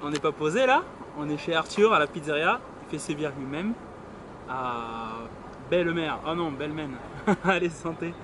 On n'est pas posé là, on est chez Arthur à la pizzeria, il fait ses bières lui-même à Belle-Mer, oh non, Belle-Maine. Allez, santé.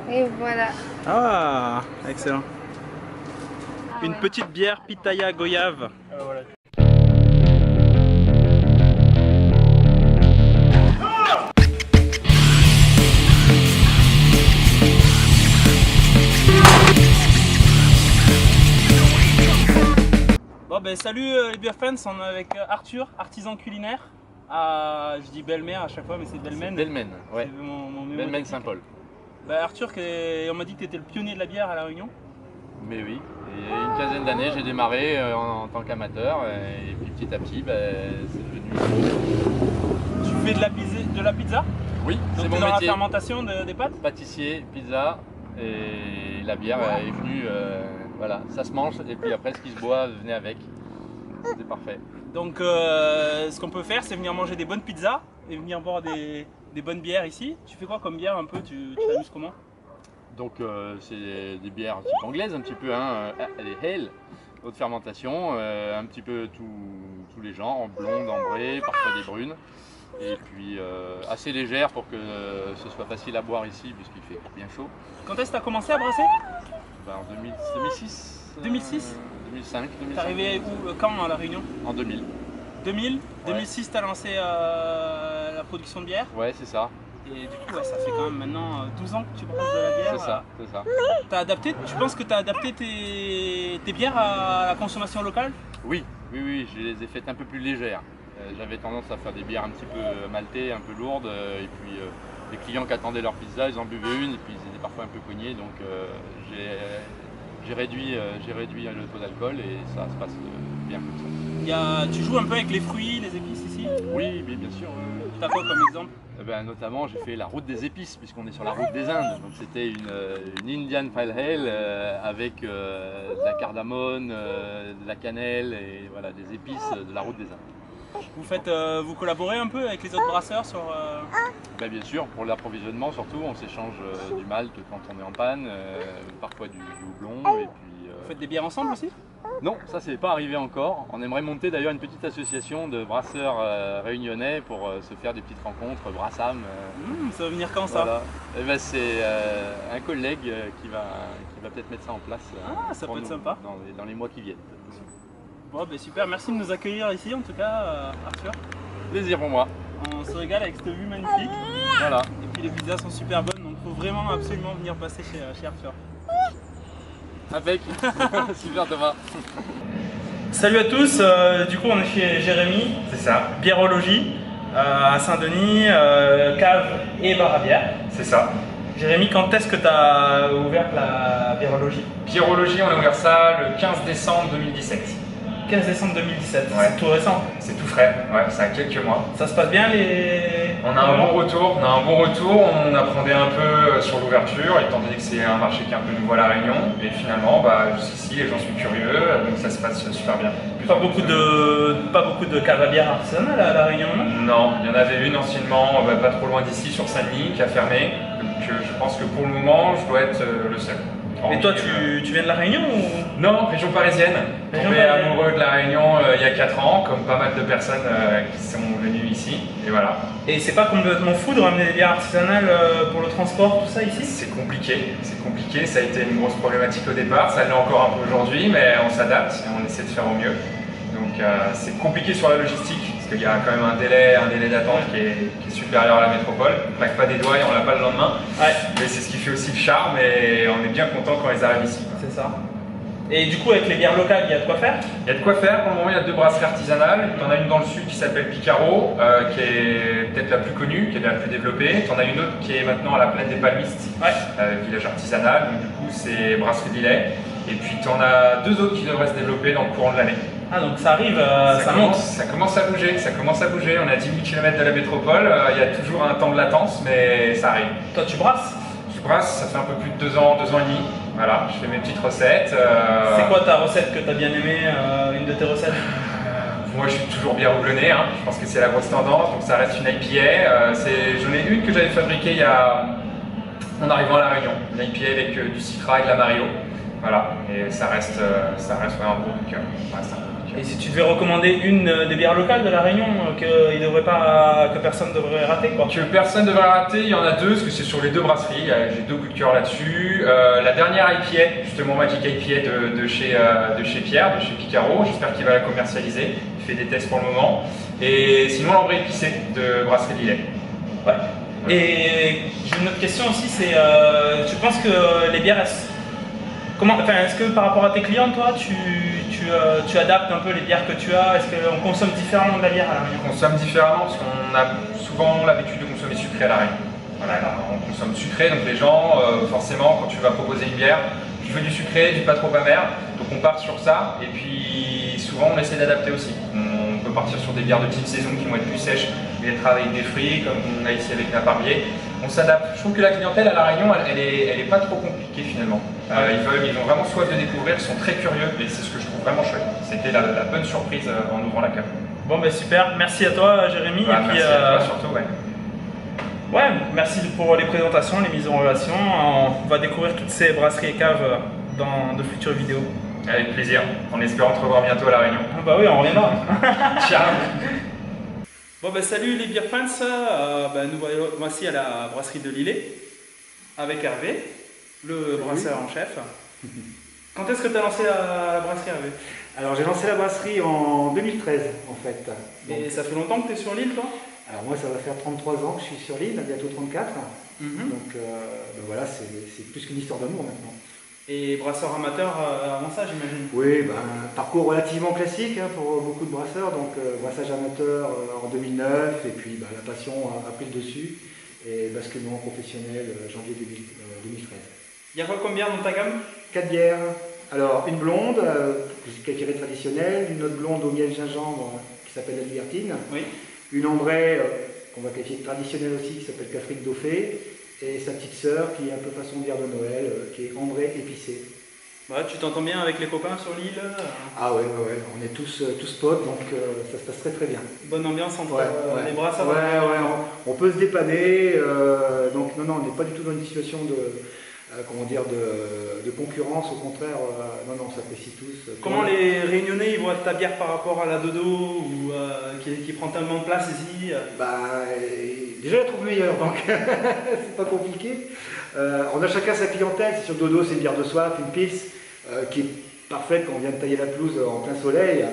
Et voilà. Ah, excellent. Une Ouais. petite bière pitaya goyave. Voilà. Bon ben salut les beer fans, on est avec Arthur, artisan culinaire. Je dis Belle-Mer à chaque fois mais c'est Belle-Maine. Belle-Maine, ouais. Mon Belle-Maine Saint-Paul. Bah Arthur, on m'a dit que tu étais le pionnier de la bière à La Réunion. Mais oui, il y a une quinzaine d'années, j'ai démarré en tant qu'amateur et puis petit à petit, c'est devenu. Tu fais de la pizza? Oui, c'est Donc mon t'es dans métier. la fermentation des pâtes? Pâtissier, pizza et la bière est venue, voilà, ça se mange et puis après ce qui se boit venait avec. C'était parfait. Donc ce qu'on peut faire c'est venir manger des bonnes pizzas et venir boire des bonnes bières ici. Tu fais quoi comme bière un peu? Tu t'amuses comment? Donc c'est des bières type anglaises un petit peu, hein, les ale, haute fermentation, un petit peu tous les genres, blondes, ambrées, parfois des brunes. Et puis assez légère pour que ce soit facile à boire ici puisqu'il fait bien chaud. Quand est-ce que tu as commencé à brasser? En 2006 2006 2005, T'es 2005. arrivé où, quand à La Réunion? En 2000. 2000 Ouais. 2006 t'as lancé la production de bière. Ouais, c'est ça. Et du coup ouais, ça fait quand même maintenant 12 ans que tu brasses de la bière. C'est ça, c'est ça. Tu penses que tu as adapté tes bières à la consommation locale? Oui, je les ai faites un peu plus légères. J'avais tendance à faire des bières un petit peu maltées, un peu lourdes, et puis les clients qui attendaient leur pizza, ils en buvaient une, et puis ils étaient parfois un peu cognés, donc j'ai réduit le taux d'alcool et ça se passe bien comme ça. Tu joues un peu avec les fruits, les épices ici? Oui, bien sûr. T'as quoi comme exemple? Notamment, j'ai fait la route des épices, puisqu'on est sur la route des Indes. Donc c'était une Indian Pale Ale avec de la cardamone, de la cannelle et voilà, des épices de la route des Indes. Vous collaborez un peu avec les autres brasseurs sur... Bien sûr, pour l'approvisionnement surtout, on s'échange du malt quand on est en panne, parfois du houblon. Et puis, Vous faites des bières ensemble aussi? Non, ça c'est pas arrivé encore. On aimerait monter d'ailleurs une petite association de brasseurs réunionnais pour se faire des petites rencontres, Brassam. Ça va venir quand ça? Voilà. C'est un collègue qui va peut-être mettre ça en place. Ça pour peut être nous, sympa. dans les mois qui viennent. Bon, super, merci de nous accueillir ici en tout cas, Arthur. Plaisir pour moi. On se régale avec cette vue magnifique. Voilà. Et puis les pizzas sont super bonnes, donc il faut vraiment absolument venir passer chez Arthur. Avec. Super Thomas. Salut à tous, du coup on est chez Jérémy, C'est ça, Biérologie, à Saint-Denis, cave et bar à bière. c'est ça. Jérémy, quand est-ce que tu as ouvert la biérologie? Biérologie, on a ouvert ça le 15 décembre 2017. 15 décembre 2017, Ouais. c'est tout récent. C'est tout frais, ouais, ça a quelques mois. Ça se passe bien les... On a un bon retour, on apprenait un peu sur l'ouverture, étant donné que c'est un marché qui est un peu nouveau à La Réunion. Et finalement, jusqu'ici, les gens sont curieux, donc ça se passe super bien. Pas beaucoup de caves à bière artisanales à La Réunion, non? Non, il y en avait une anciennement, pas trop loin d'ici, sur Saint-Denis, qui a fermé. Donc je pense que pour le moment, je dois être le seul. Et toi, tu viens de La Réunion ou... Non, région parisienne. Région Tombé parisienne. amoureux de La Réunion il y a 4 ans, comme pas mal de personnes qui sont venues ici. Et voilà. Et c'est pas complètement fou de ramener des bières artisanales pour le transport, tout ça ici? C'est compliqué, ça a été une grosse problématique au départ, ça l'est encore un peu aujourd'hui, mais on s'adapte et on essaie de faire au mieux. Donc c'est compliqué sur la logistique, parce qu'il y a quand même un délai d'attente qui est supérieur à la métropole. On ne claque pas des doigts et on l'a pas le lendemain. Ouais. Mais c'est ce qui fait aussi le charme et on est bien content quand ils arrivent ici. C'est ça. Et du coup, avec les bières locales, il y a de quoi faire? Il y a de quoi faire. Pour le moment, il y a 2 brasseries artisanales. Tu en as une dans le sud qui s'appelle Picaro, qui est peut-être la plus connue, qui est la plus développée. Tu en as une autre qui est maintenant à la plaine des Palmistes, village artisanal. Donc, du coup, c'est Brasserie Lillet. Et puis, tu en as 2 autres qui devraient se développer dans le courant de l'année. Ah, donc ça arrive, ça monte. Ça commence à bouger. On est à 10 000 km de la métropole. Il y a toujours un temps de latence, mais ça arrive. Toi, tu brasses? Je brasse, ça fait un peu plus de 2 ans et demi. Voilà, je fais mes petites recettes. C'est quoi ta recette que tu as bien aimée, une de tes recettes? Moi, je suis toujours bien houblonné, hein. Je pense que c'est la grosse tendance, donc ça reste une IPA. J'en ai une que j'avais fabriquée il y a en arrivant à La Réunion. Une IPA avec du Citra et de la Mario. Voilà, et ça reste vraiment un bon coup de cœur. Et si tu devais recommander une des bières locales de La Réunion que personne ne devrait rater quoi. Que personne ne devrait rater, il y en a deux, parce que c'est sur les deux brasseries, j'ai deux coups de cœur là-dessus. La dernière IPA, justement Magic IPA de chez Pierre, de chez Picaro, j'espère qu'il va la commercialiser, il fait des tests pour le moment. Et sinon l'ambré épicé de Brasserie Lillet. Ouais. Et j'ai une autre question aussi, c'est tu penses que les bières, est-ce que par rapport à tes clients, toi, tu adaptes un peu les bières que tu as? Est-ce qu'on consomme différemment de la bière à La Réunion? On consomme différemment parce qu'on a souvent l'habitude de consommer sucré à La Réunion. Voilà, on consomme sucré, donc les gens, forcément, quand tu vas proposer une bière, tu veux du sucré, du pas trop amer, donc on part sur ça. Et puis souvent, on essaie d'adapter aussi. On peut partir sur des bières de type saison qui vont être plus sèches, mais être avec des fruits, comme on a ici avec Naparbier. On s'adapte. Je trouve que la clientèle à La Réunion, elle est pas trop compliquée finalement. Ils ont vraiment soif de découvrir, ils sont très curieux et c'est ce que je trouve vraiment chouette. C'était la bonne surprise en ouvrant la cave. Bon ben super, merci à toi Jérémy. Bah, merci à toi surtout. Ouais. Ouais, merci pour les présentations, les mises en relation. On va découvrir toutes ces brasseries et caves dans de futures vidéos. Avec plaisir, en espérant te revoir bientôt à La Réunion. Ah bah oui, on reviendra. Ciao. Bon ben salut les beer fans, nous voici à la brasserie de Lillet avec Hervé, le brasseur en chef. Quand est-ce que tu as lancé la brasserie Hervé? Alors j'ai lancé la brasserie en 2013 en fait. Et ça fait longtemps que tu es sur l'île toi? Alors moi ça va faire 33 ans que je suis sur l'île, bientôt 34. Donc voilà, c'est plus qu'une histoire d'amour maintenant. Et brasseur amateur avant ça j'imagine? Oui, un parcours relativement classique pour beaucoup de brasseurs. Donc brassage amateur en 2009 et puis la passion a pris le dessus et basculement professionnel janvier 2013. Il y a quoi comme bière dans ta gamme? 4 bières. Alors une blonde, quincaillerie traditionnelle, une autre blonde au miel gingembre qui s'appelle la Libertine, oui. Une ambrée qu'on va qualifier de traditionnelle aussi qui s'appelle Catherine Dauphé, et sa petite sœur qui est un peu façon bière de Noël, qui est ambrée épicée. Ouais, tu t'entends bien avec les copains sur l'île? Ah ouais, on est tous potes, donc ça se passe très très bien. Bonne ambiance entre les brasseurs? Ouais, on peut se dépanner, donc non, on n'est pas du tout dans une situation de concurrence, au contraire, non, on s'apprécie tous. Comment les Réunionnais ils voient ta bière par rapport à la Dodo ou qui prend tellement de place ici? Déjà, je la trouve meilleure, donc c'est pas compliqué. On a chacun sa clientèle. C'est sûr, Dodo, c'est une bière de soif, une pils qui est parfaite quand on vient de tailler la pelouse en plein soleil.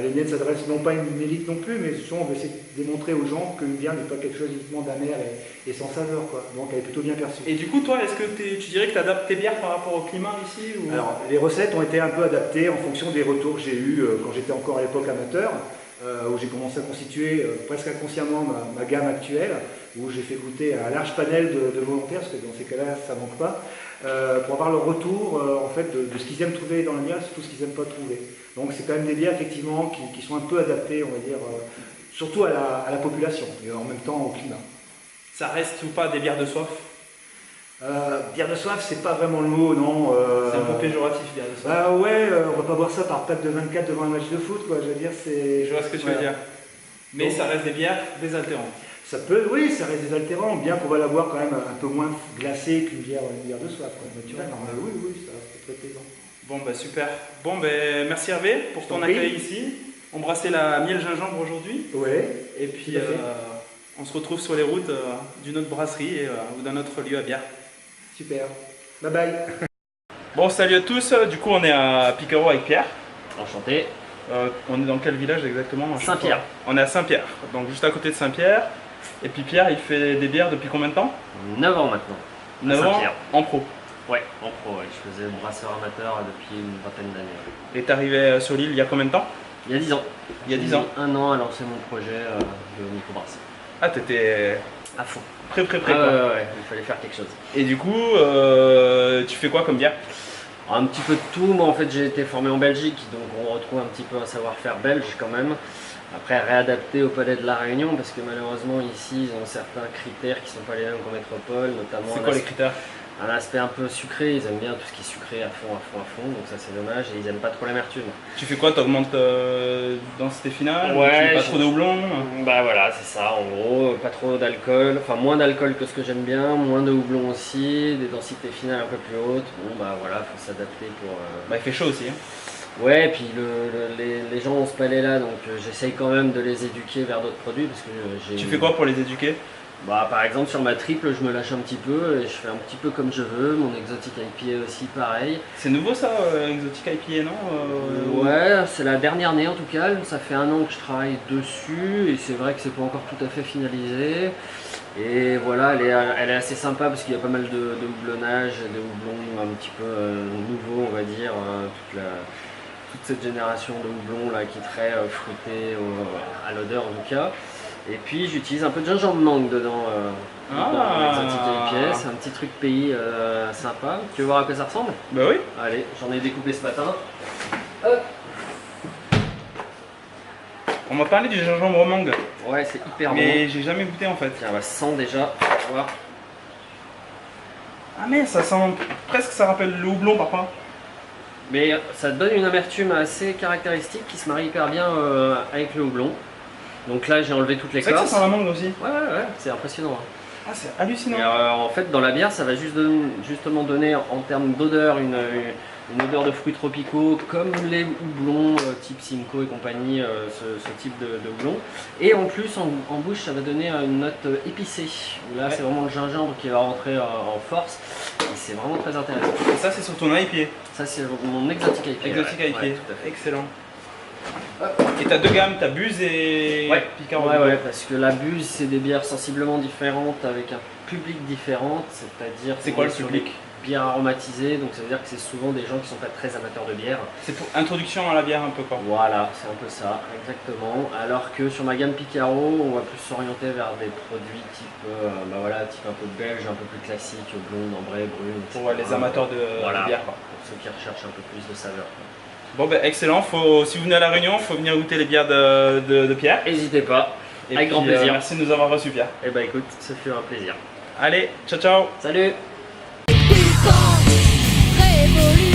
Les miennes s'adressent non pas à une élite non plus, mais souvent on veut essayer de démontrer aux gens qu'une bière n'est pas quelque chose uniquement d'amer et sans saveur, quoi. Donc elle est plutôt bien perçue. Et du coup, toi, est-ce que tu dirais que tu adaptes tes bières par rapport au climat ici ou... Alors, les recettes ont été un peu adaptées en fonction des retours que j'ai eus quand j'étais encore à l'époque amateur, où j'ai commencé à constituer presque inconsciemment ma gamme actuelle, où j'ai fait goûter à un large panel de volontaires, parce que dans ces cas-là, ça ne manque pas, pour avoir le retour en fait, de ce qu'ils aiment trouver dans la bière, surtout ce qu'ils n'aiment pas trouver. Donc c'est quand même des bières effectivement qui sont un peu adaptées, on va dire, surtout à la population et en même temps au climat. Ça reste ou pas des bières de soif? Bière de soif, c'est pas vraiment le mot, non. C'est un peu péjoratif, bière de soif. Bah ouais, on va pas boire ça par pack de 24 devant un match de foot, quoi. Je veux dire, c'est. Je vois ce que tu veux dire. Mais donc, ça reste des bières désaltérantes. Ça peut, oui, ça reste désaltérant, bien qu'on va la boire quand même un peu moins glacée qu'une bière de soif, quoi, naturellement. Mais oui, ça reste très plaisant. Bon, bah super. Bon, ben merci Hervé pour ton accueil ici. On brassait la miel gingembre aujourd'hui. Ouais. Et puis on se retrouve sur les routes d'une autre brasserie ou d'un autre lieu à bière. Super. Bye bye. Bon, salut à tous. Du coup, on est à Picaro avec Pierre. Enchanté. On est dans quel village exactement? Saint-Pierre. On est à Saint-Pierre, donc juste à côté de Saint-Pierre. Et puis Pierre, il fait des bières depuis combien de temps? 9 ans maintenant. 9 ans en pro. Ouais, en pro, ouais. Je faisais brasseur amateur depuis une vingtaine d'années. Et t'es arrivé sur l'île il y a combien de temps? Il y a 10 ans. Il y a 10 ans. Un an à lancer mon projet de microbrasserie. Ah, t'étais à fond. Prêt Ah, quoi. ouais, il fallait faire quelque chose. Et du coup, tu fais quoi comme bière? Un petit peu de tout. Moi, en fait, j'ai été formé en Belgique, donc on retrouve un petit peu un savoir-faire belge quand même. Après, réadapté au palais de la Réunion, parce que malheureusement ici, ils ont certains critères qui ne sont pas les mêmes qu'en métropole, notamment C'est quoi les critères? un aspect un peu sucré. Ils aiment bien tout ce qui est sucré à fond, donc ça c'est dommage, et ils n'aiment pas trop l'amertume. Tu fais quoi? Tu augmentes densité finale? Ouais, Tu mets pas trop de houblon? Bah voilà, c'est ça, en gros, pas trop d'alcool, enfin moins d'alcool que ce que j'aime bien, moins de houblon aussi, des densités finales un peu plus hautes. Bon bah voilà, faut s'adapter pour... Bah il fait chaud aussi. Hein. Ouais, et puis les gens ont ce palais là, donc j'essaye quand même de les éduquer vers d'autres produits, parce que j'ai... Tu fais quoi pour les éduquer? Bah par exemple sur ma triple, je me lâche un petit peu et je fais un petit peu comme je veux. Mon exotique IPA aussi pareil. C'est nouveau ça, exotique IPA, non? Ouais, c'est la dernière année en tout cas. Ça fait 1 an que je travaille dessus et c'est vrai que c'est pas encore tout à fait finalisé. Et voilà, elle est assez sympa parce qu'il y a pas mal de houblonnage, de houblons un petit peu nouveaux, on va dire. Toute cette génération de houblons là qui est très fruité à l'odeur en tout cas. Et puis j'utilise un peu de gingembre mangue dedans, dans l'exotique IPA. C'est un petit truc pays sympa. Tu veux voir à quoi ça ressemble? Bah oui. Allez, j'en ai découpé ce matin. Hop. On m'a parlé du gingembre mangue. Ouais, c'est hyper bon. Mais j'ai jamais goûté en fait. Tiens, bah sens déjà, on va voir. Ah mais ça sent presque, ça rappelle le houblon parfois. Mais ça donne une amertume assez caractéristique qui se marie hyper bien avec le houblon. Donc là j'ai enlevé toutes les C'est vrai que corses. ça sent la mangue aussi. Ouais, c'est impressionnant. Ah c'est hallucinant. Et en fait dans la bière ça va justement donner en termes d'odeur une odeur de fruits tropicaux comme les houblons type Simcoe et compagnie, ce type de houblon. Et en plus en bouche ça va donner une note épicée. Là c'est vraiment le gingembre qui va rentrer en force et c'est vraiment très intéressant. Et ça c'est sur ton IPA. Ça c'est mon exotique IPA. Exotique ouais. IPA. Ouais, tout à fait. Excellent. Et t'as 2 gammes, t'as Buse et Picaro. Ouais, parce que la Buse c'est des bières sensiblement différentes avec un public différent, c'est-à-dire... C'est quoi le sur public? des bières aromatisées, donc ça veut dire que c'est souvent des gens qui sont pas très amateurs de bière. C'est pour introduction à la bière un peu quoi. Voilà, c'est un peu ça, exactement. Alors que sur ma gamme Picaro, on va plus s'orienter vers des produits type, type un peu belge, un peu plus classique, blonde, ambrée, brune, etc. Pour les amateurs de bière quoi. Pour ceux qui recherchent un peu plus de saveur. Bon ben excellent, si vous venez à La Réunion, il faut venir goûter les bières de Pierre. N'hésitez pas, Et avec puis, grand plaisir. Merci de nous avoir reçus Pierre. Et bah écoute, ce fut un plaisir. Allez, ciao ciao. Salut! Puissance, révolution.